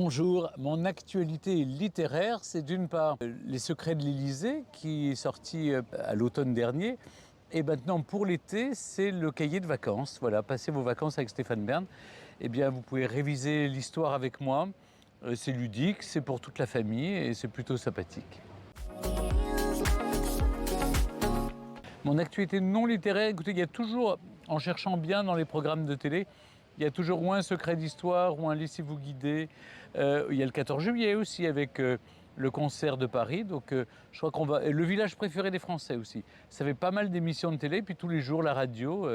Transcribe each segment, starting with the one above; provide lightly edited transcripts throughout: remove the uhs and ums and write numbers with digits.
Bonjour, mon actualité littéraire, c'est d'une part Les Secrets de l'Élysée qui est sorti à l'automne dernier. Et maintenant pour l'été, c'est le cahier de vacances. Voilà, passez vos vacances avec Stéphane Bern. Eh bien, vous pouvez réviser l'histoire avec moi. C'est ludique, c'est pour toute la famille et c'est plutôt sympathique. Mon actualité non littéraire, écoutez, il y a toujours, en cherchant bien dans les programmes de télé, il y a toujours ou un secret d'histoire ou un laissez-vous guider. Il y a le 14 juillet aussi avec le concert de Paris. Donc je crois qu'on va... Et le village préféré des Français aussi. Ça fait pas mal d'émissions de télé, puis tous les jours la radio,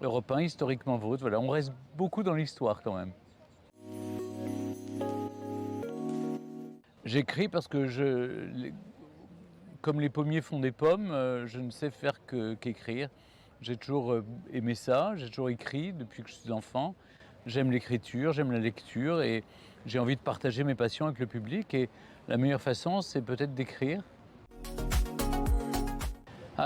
Europe 1, historiquement vôtre. Voilà, on reste beaucoup dans l'histoire quand même. J'écris parce que comme les pommiers font des pommes, je ne sais faire qu'écrire. J'ai toujours aimé ça, j'ai toujours écrit depuis que je suis enfant. J'aime l'écriture, j'aime la lecture et j'ai envie de partager mes passions avec le public. Et la meilleure façon, c'est peut-être d'écrire.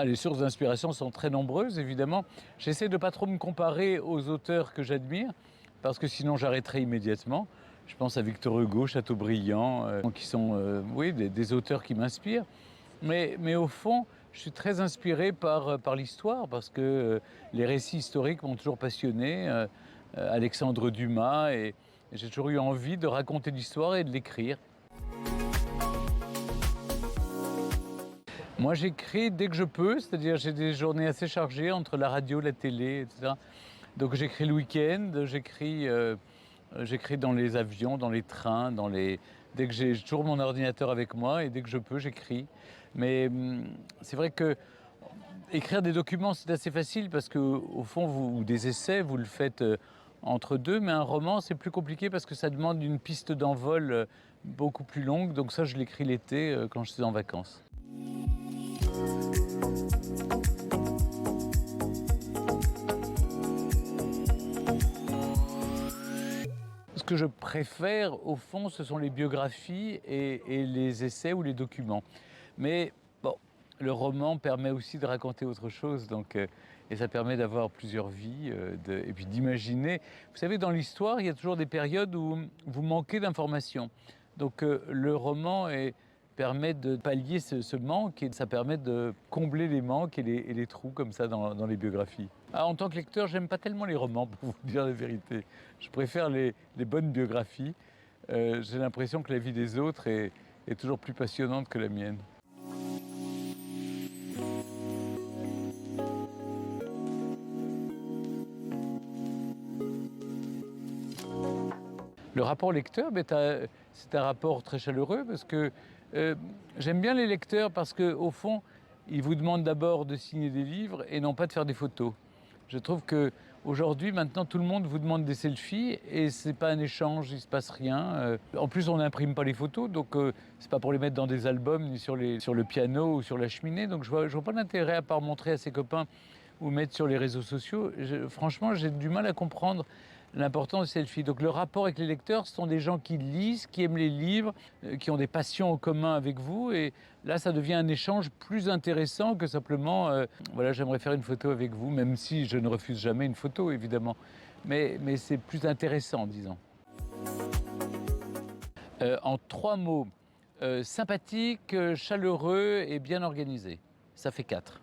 Les sources d'inspiration sont très nombreuses, évidemment. J'essaie de ne pas trop me comparer aux auteurs que j'admire, parce que sinon j'arrêterai immédiatement. Je pense à Victor Hugo, Chateaubriand, qui sont des auteurs qui m'inspirent. Mais au fond, je suis très inspiré par l'histoire, parce que les récits historiques m'ont toujours passionné. Alexandre Dumas, et j'ai toujours eu envie de raconter l'histoire et de l'écrire. Moi, j'écris dès que je peux, c'est-à-dire j'ai des journées assez chargées entre la radio, la télé, etc. Donc j'écris le week-end, j'écris dans les avions, dans les trains, dès que j'ai toujours mon ordinateur avec moi et dès que je peux, j'écris. Mais c'est vrai que écrire des documents, c'est assez facile parce que, au fond, ou des essais, vous le faites entre deux, mais un roman, c'est plus compliqué parce que ça demande une piste d'envol beaucoup plus longue. Donc ça, je l'écris l'été quand je suis en vacances. Ce que je préfère, au fond, ce sont les biographies et les essais ou les documents. Mais bon, le roman permet aussi de raconter autre chose, et ça permet d'avoir plusieurs vies et puis d'imaginer. Vous savez, dans l'histoire, il y a toujours des périodes où vous manquez d'informations. Donc le roman permet de pallier ce manque et ça permet de combler les manques et les trous comme ça dans les biographies. En tant que lecteur, j'aime pas tellement les romans, pour vous dire la vérité. Je préfère les bonnes biographies. J'ai l'impression que la vie des autres est toujours plus passionnante que la mienne. Le rapport lecteur, c'est un rapport très chaleureux parce que j'aime bien les lecteurs parce qu'au fond, ils vous demandent d'abord de signer des livres et non pas de faire des photos. Je trouve qu'aujourd'hui, maintenant, tout le monde vous demande des selfies et c'est pas un échange, il se passe rien. En plus, on n'imprime pas les photos, donc c'est pas pour les mettre dans des albums ni sur le piano ou sur la cheminée. Donc je vois pas d'intérêt à part montrer à ses copains ou mettre sur les réseaux sociaux. Franchement, j'ai du mal à comprendre l'importance des selfies. Donc le rapport avec les lecteurs, ce sont des gens qui lisent, qui aiment les livres, qui ont des passions en commun avec vous. Et là, ça devient un échange plus intéressant que simplement, voilà, j'aimerais faire une photo avec vous, même si je ne refuse jamais une photo, évidemment. Mais c'est plus intéressant, disons. En 3 mots, sympathique, chaleureux et bien organisé. Ça fait 4.